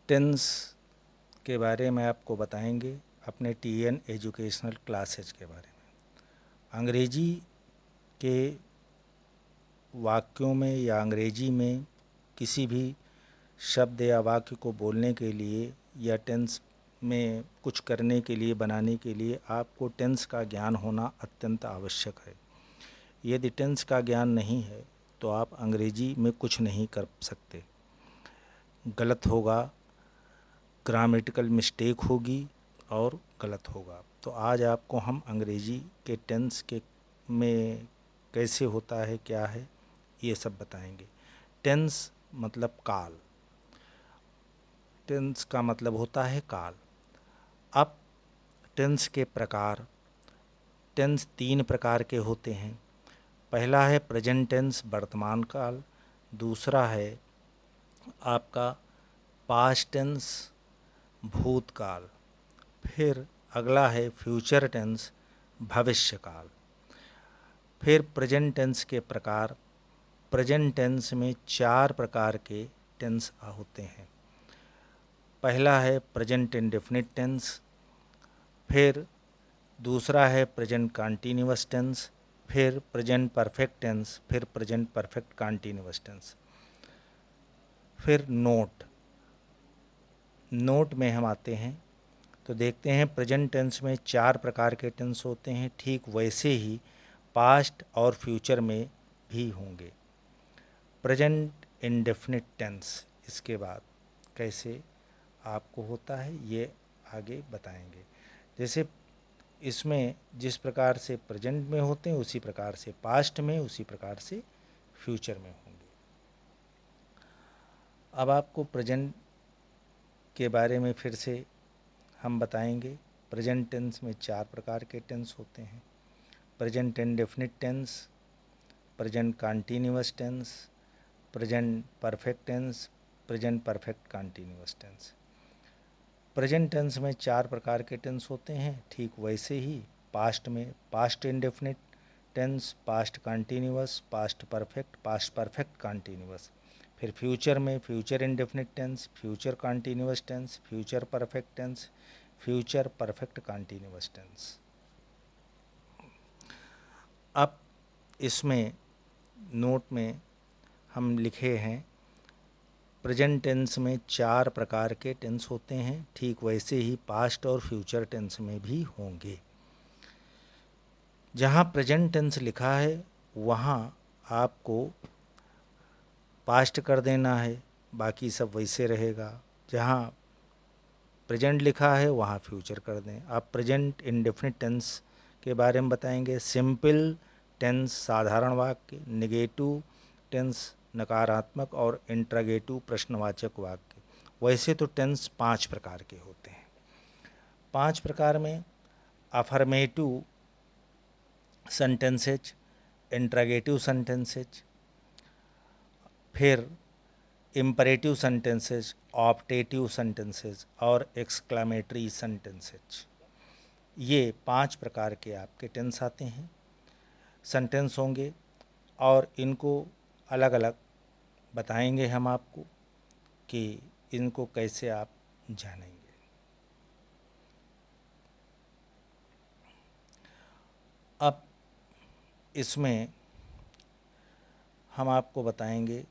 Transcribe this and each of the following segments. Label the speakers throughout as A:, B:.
A: Tense के बारे में आपको बताएंगे अपने टीएन एजुकेशनल क्लासेज के बारे में। अंग्रेजी के वाक्यों में या अंग्रेजी में किसी भी शब्द या वाक्य को बोलने के लिए या टेंस में कुछ करने के लिए, बनाने के लिए आपको टेंस का ज्ञान होना अत्यंत आवश्यक है। यदि टेंस का ज्ञान नहीं है तो आप अंग्रेजी में कुछ नहीं कर सकते। गलत होगा, ग्रामेटिकल मिस्टेक होगी और गलत होगा। तो आज आपको हम अंग्रेजी के टेंस के में कैसे होता है, क्या है, ये सब बताएंगे। टेंस मतलब काल। टेंस का मतलब होता है काल। अब टेंस के प्रकार। टेंस 3 प्रकार के होते हैं। पहला है प्रेजेंट टेंस, वर्तमान काल। दूसरा है आपका पास्ट टेंस, भूतकाल। फिर अगला है फ्यूचर टेंस, भविष्य काल। फिर प्रेजेंट टेंस के प्रकार। प्रेजेंट टेंस में 4 प्रकार के टेंस होते हैं। पहला है प्रेजेंट इंडेफिनिट टेंस। फिर दूसरा है प्रेजेंट कंटीन्यूअस टेंस। फिर प्रेजेंट परफेक्ट टेंस। फिर प्रेजेंट परफेक्ट कंटीन्यूअस टेंस। फिर नोट। नोट में हम आते हैं तो देखते हैं प्रेजेंट टेंस में 4 प्रकार के टेंस होते हैं। ठीक वैसे ही पास्ट और फ्यूचर में भी होंगे। प्रेजेंट इंडेफिनिट टेंस इसके बाद कैसे आपको होता है ये आगे बताएंगे। जैसे इसमें जिस प्रकार से प्रेजेंट में होते हैं उसी प्रकार से पास्ट में, उसी प्रकार से फ्यूचर में होंगे। अब आपको प्रेजेंट के बारे में फिर से हम बताएंगे। प्रेजेंट टेंस में 4 प्रकार के टेंस होते हैं। Present indefinite tense, present continuous tense, present perfect tense, present perfect continuous tense. Present tense में 4 प्रकार के टेंस होते हैं। ठीक वैसे ही पास्ट में past indefinite tense, past continuous, past perfect, past perfect continuous. फिर फ्यूचर में future indefinite tense, future continuous tense, future perfect tense, future perfect continuous tense. अब इसमें नोट में हम लिखे हैं प्रेजेंट टेंस में 4 प्रकार के टेंस होते हैं। ठीक वैसे ही पास्ट और फ्यूचर टेंस में भी होंगे। जहाँ प्रेजेंट टेंस लिखा है वहाँ आपको पास्ट कर देना है, बाकी सब वैसे रहेगा। जहाँ प्रेजेंट लिखा है वहाँ फ्यूचर कर दें। आप प्रेजेंट इंडेफिनिट टेंस के बारे में बताएंगे। सिंपल टेंस साधारण वाक्य, नेगेटिव टेंस नकारात्मक और इंट्रोगेटिव प्रश्नवाचक वाक्य। वैसे तो टेंस 5 प्रकार के होते हैं। 5 प्रकार में अफर्मेटिव सेंटेंसेज, इंट्रोगेटिव सेंटेंसेज, फिर इम्परेटिव सेंटेंसेज, ऑप्टेटिव सेंटेंसेज और एक्सक्लेमेटरी सेंटेंसेज। ये 5 प्रकार के आपके टेंस आते हैं, सेंटेंस होंगे और इनको अलग अलग बताएंगे हम आपको कि इनको कैसे आप जानेंगे। अब इसमें हम आपको बताएंगे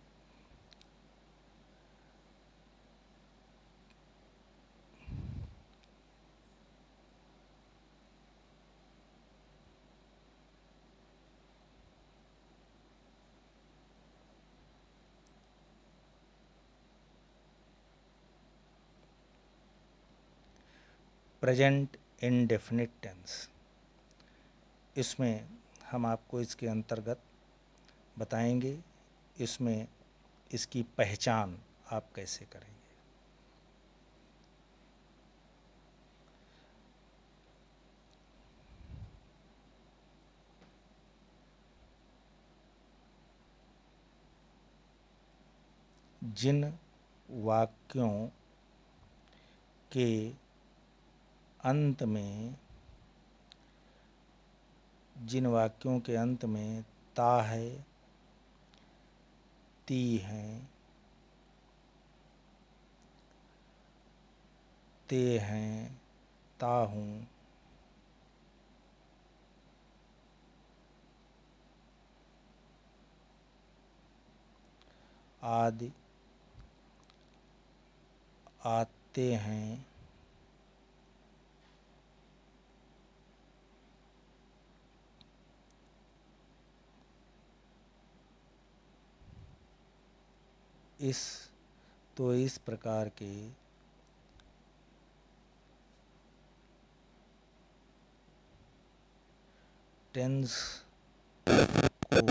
A: प्रेजेंट इंडेफिनिट टेंस। इसमें हम आपको इसके अंतर्गत बताएंगे, इसमें इसकी पहचान आप कैसे करेंगे। जिन वाक्यों के अंत में जिन वाक्यों के अंत में ता है, ती है, ते हैं, ता हूँ, आदि, आते हैं, इस प्रकार के टेंस को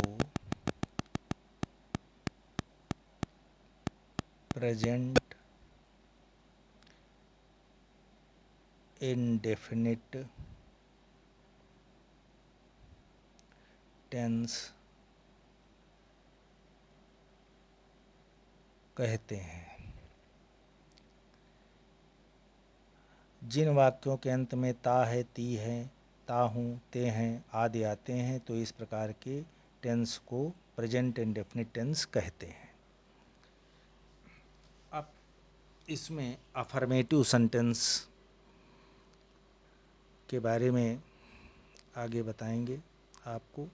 A: प्रेजेंट इंडेफिनिट टेंस कहते हैं। जिन वाक्यों के अंत में ता है, ती है, ता हूँ, ते हैं आदि आते हैं तो इस प्रकार के टेंस को प्रेजेंट इंडेफिनिट टेंस कहते हैं। अब इसमें अफर्मेटिव सेंटेंस के बारे में आगे बताएंगे आपको।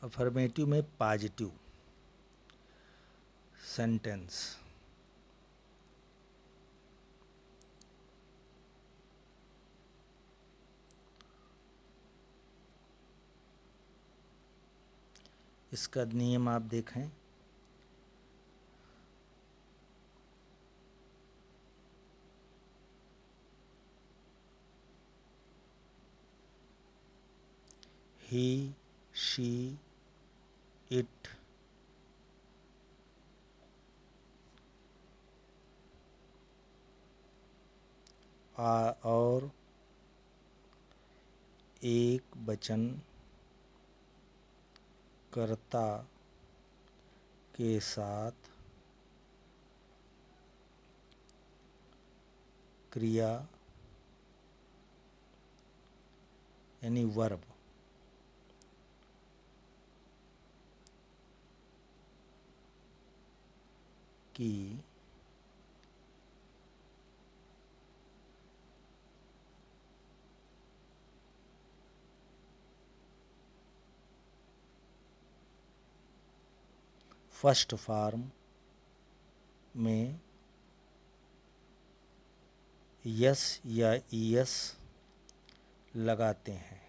A: अफर्मेटिव में पॉजिटिव सेंटेंस, इसका नियम आप देखें। he, she, it, और एक वचन कर्ता के साथ क्रिया यानी वर्ब की फर्स्ट फॉर्म में यस या ईएस लगाते हैं।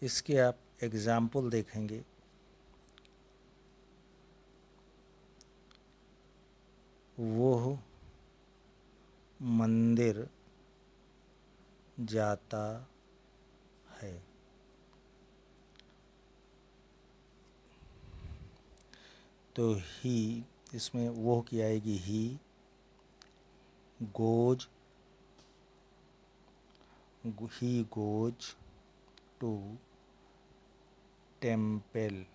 A: इसके आप एग्जाम्पल देखेंगे। वो मंदिर जाता है, तो ही इसमें वो की आएगी he goes, he goes to temple,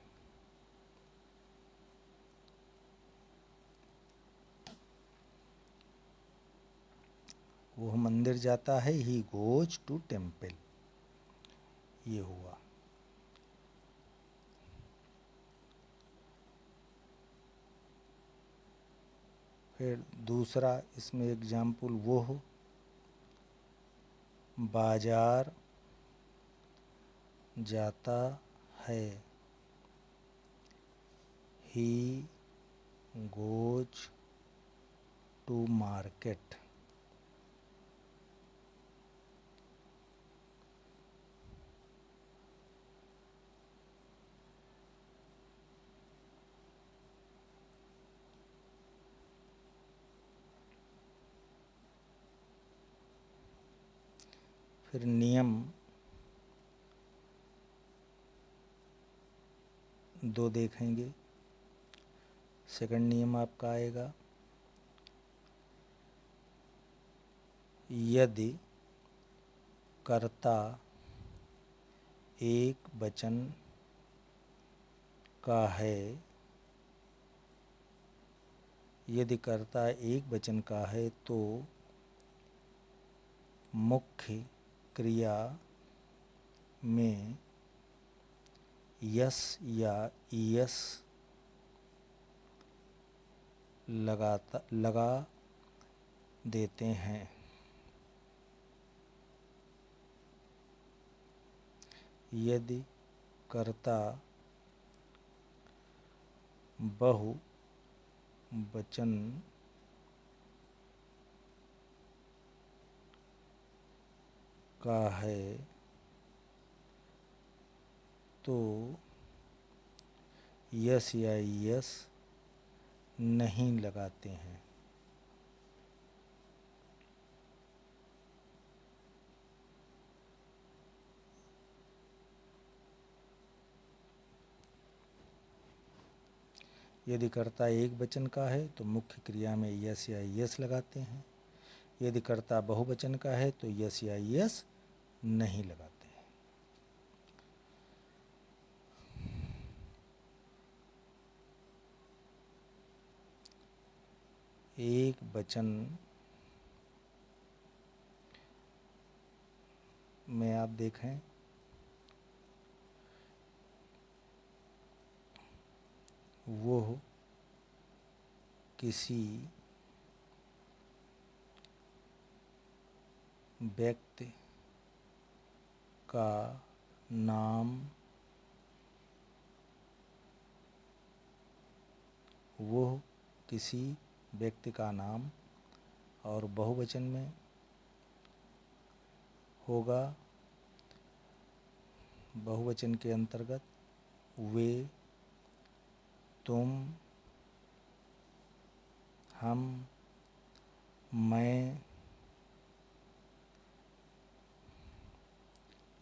A: वो मंदिर जाता है, ही गोज टू टेम्पल, ये हुआ। फिर दूसरा इसमें एग्जाम्पल, वो बाजार जाता है, ही गोज टू मार्केट, फिर नियम 2 देखेंगे। सेकंड नियम आपका आएगा, यदि कर्ता एक वचन का है, यदि कर्ता एक वचन का है तो मुख्य क्रिया में यस या ईएस लगा देते हैं। यदि कर्ता बहुवचन का है तो यस या ईएस नहीं लगाते हैं। यदि कर्ता एक वचन का है तो मुख्य क्रिया में यस या ईएस लगाते हैं। यदि कर्ता बहुवचन का है तो यस या ईएस नहीं लगाते हैं। एक वचन में आप देखें, वो किसी व्यक्ति का नाम, वो किसी व्यक्ति का नाम और बहुवचन में होगा। बहुवचन के अंतर्गत वे, तुम, हम, मैं,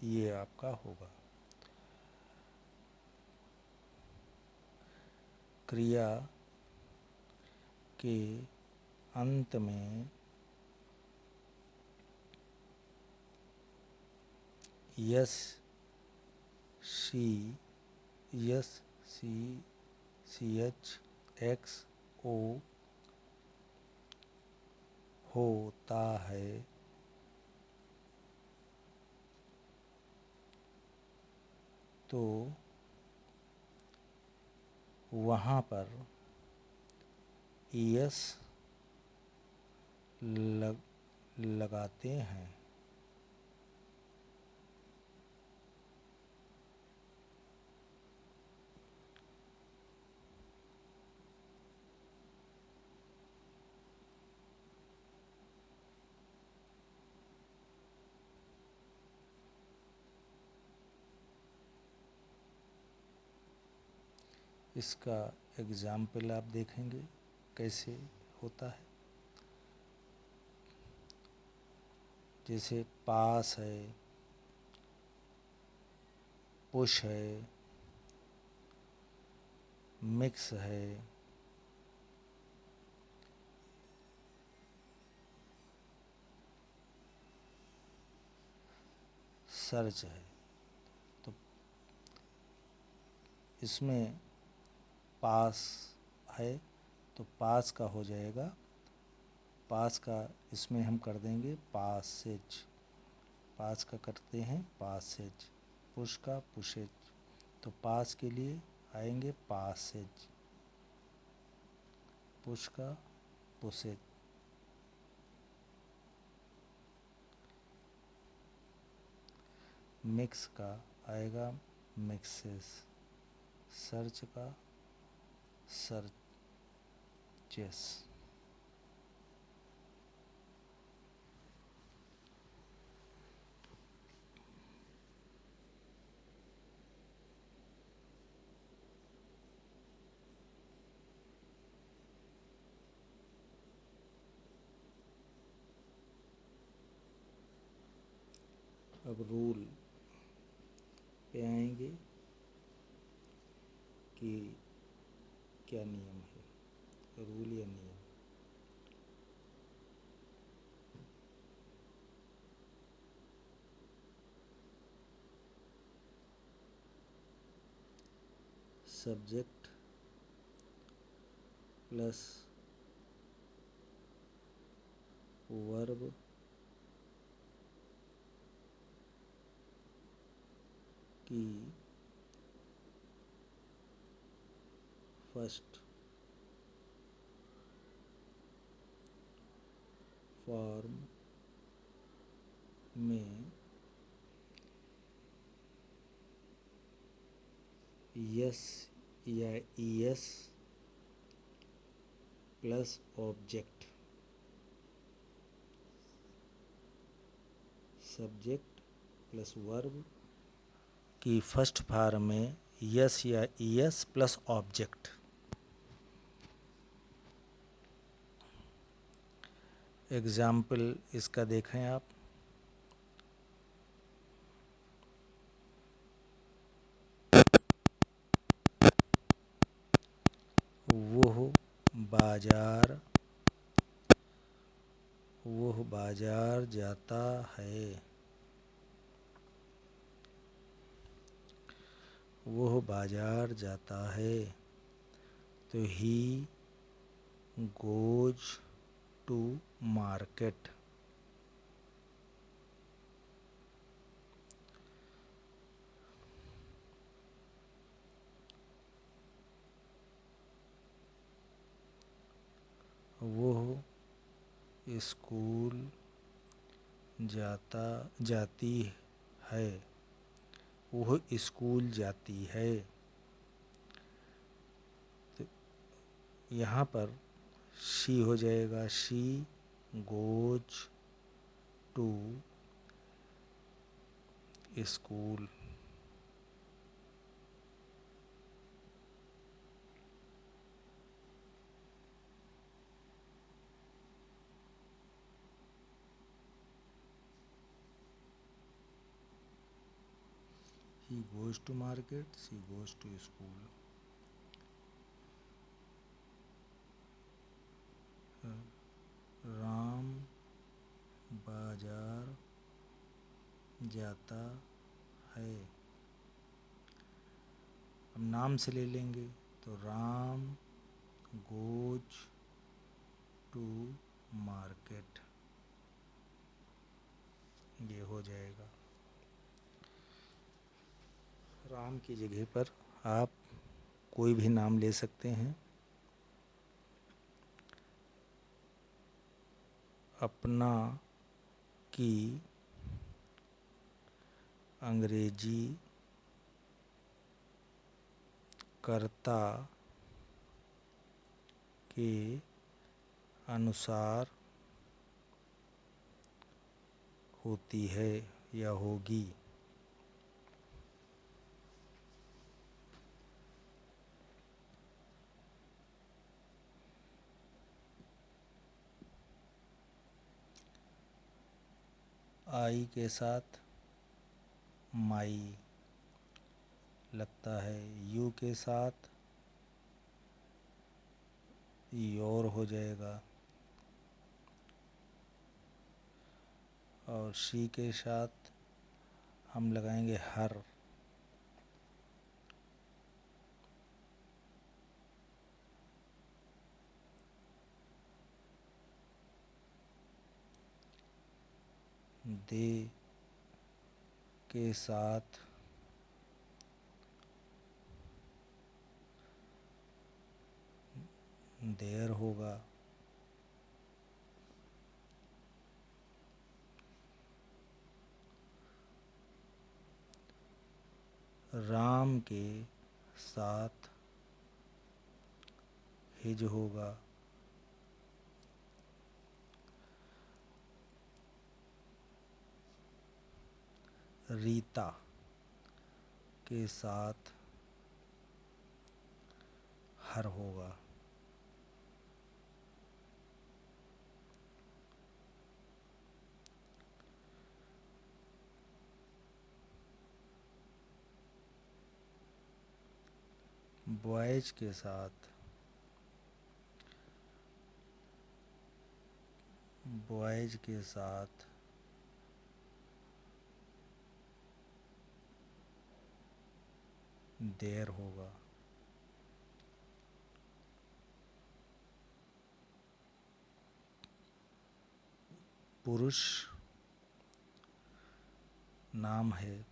A: ये आपका होगा। क्रिया के अंत में यस, सी, यस, सी, CH, एक्स, ओ होता है तो वहाँ पर ES लगाते हैं। इसका एग्जाम्पल आप देखेंगे कैसे होता है। जैसे पास है, पुश है, मिक्स है, सर्च है। तो इसमें पास है तो पास का हो जाएगा, पास का इसमें हम कर देंगे पासेज, पास का करते हैं पासेज, पुश का पुशेज। तो पास के लिए आएंगे पासेज, पुश का पुशेज। मिक्स का आएगा मिक्सेस, सर्च का सर्चेस। अब रूल पे आएंगे कि क्या नियम है, रूल या नियम। सब्जेक्ट प्लस वर्ब की फर्स्ट फॉर्म में यस या ES plus object, subject plus verb की फर्स्ट फॉर्म में यस या ईएस प्लस ऑब्जेक्ट। एग्जाम्पल इसका देखें आप। वह बाजार वह बाजार जाता है, वह बाजार जाता है। तो ही गोज टू मार्केट। वह स्कूल जाती है, वह स्कूल जाती है। तो यहाँ पर शी हो जाएगा, she goes to school. He goes to market, she goes to school. Ram बाजार जाता है। अब नाम से ले लेंगे तो राम गोज टू मार्केट, ये हो जाएगा। राम की जगह पर आप कोई भी नाम ले सकते हैं। अपना की अंग्रेजी कर्ता के अनुसार होती है या होगी। आई के साथ माई लगता है, यू के साथ योर हो जाएगा, और शी के साथ हम लगाएंगे हर। दे के साथ देयर होगा। राम के साथ हिज होगा। रीता के साथ हर होगा। बॉयज के साथ देर होगा। पुरुष नाम है,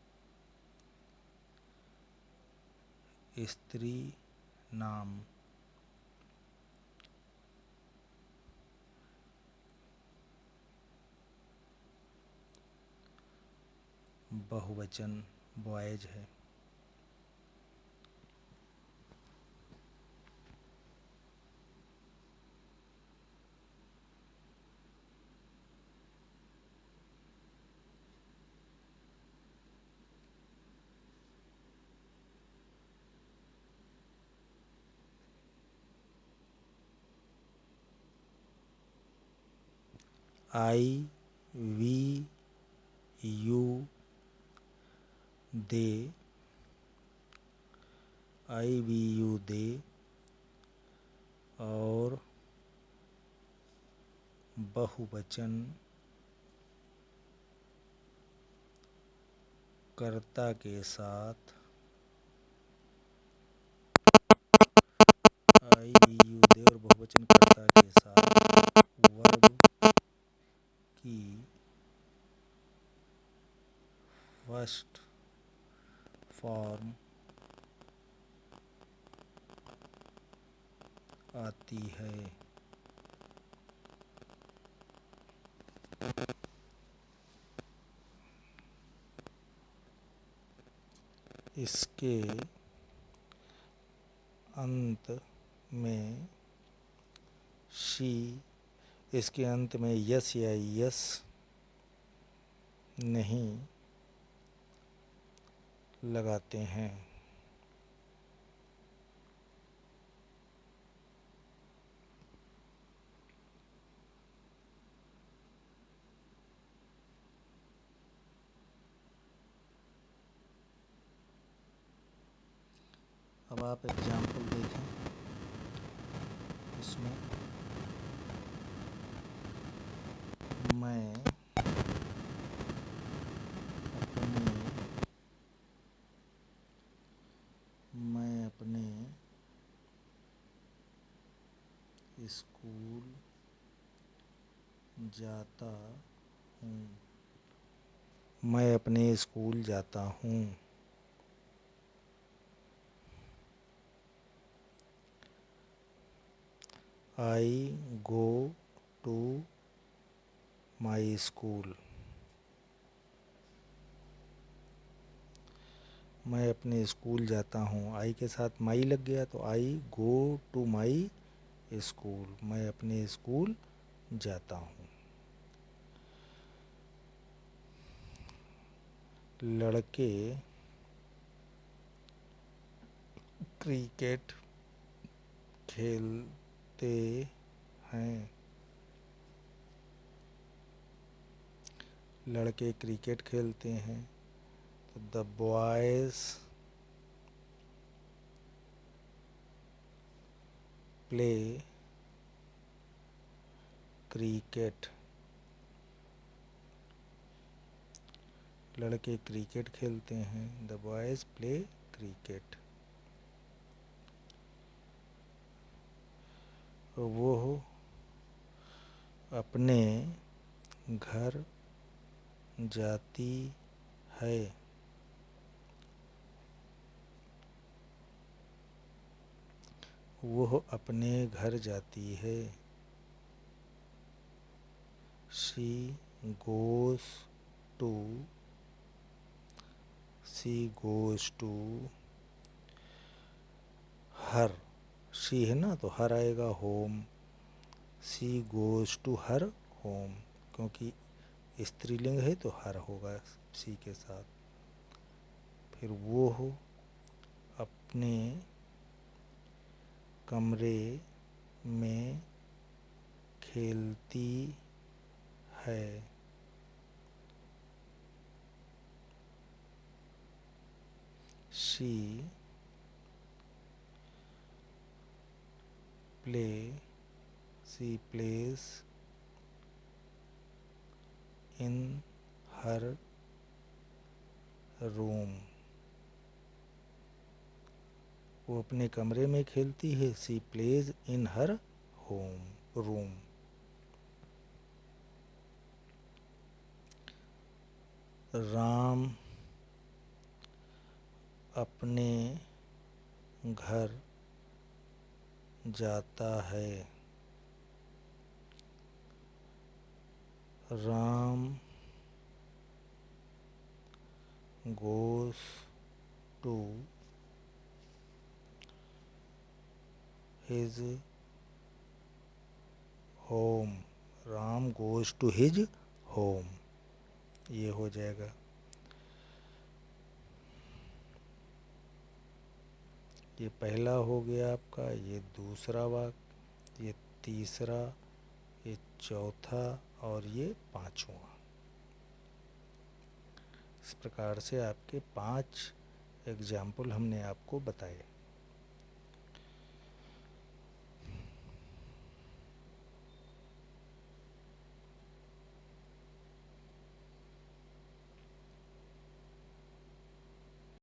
A: स्त्री नाम बहुवचन बॉयज है। आई वी यू दे, दे और बहुवचन कर्ता के साथ आई वी यू दे और बहुवचन कर्ता के साथ वर्ब की फर्स्ट फॉर्म आती है। इसके अंत में शी, इसके अंत में यस या यस नहीं लगाते हैं। अब आप एग्जाम्पल देखें इसमें। मैं अपने स्कूल जाता हूँ। मैं अपने स्कूल जाता हूँ। आई गो टू माई स्कूल। मैं अपने स्कूल जाता हूँ। आई के साथ माई लग गया तो आई गो टू माई स्कूल। मैं अपने स्कूल जाता हूँ। लड़के क्रिकेट खेलते हैं। लड़के क्रिकेट खेलते हैं तो द बॉयज प्ले क्रिकेट। लड़के क्रिकेट खेलते हैं, द बॉयज प्ले क्रिकेट। वो अपने घर जाती है। वो अपने घर जाती है। She goes to, her. She है ना तो हर आएगा, home. She goes to her home, क्योंकि स्त्रीलिंग है तो हर होगा शी के साथ। फिर वो अपने कमरे में खेलती है। She play she plays in her room, वो अपने कमरे में खेलती है। She plays in her home room. Ram अपने घर जाता है। Ram goes to his home। Ram goes to his home, ये हो जाएगा। ये पहला हो गया आपका, ये दूसरा वाक्य, ये तीसरा, ये चौथा और ये पांचवा। इस प्रकार से आपके 5 एग्जाम्पल हमने आपको बताए।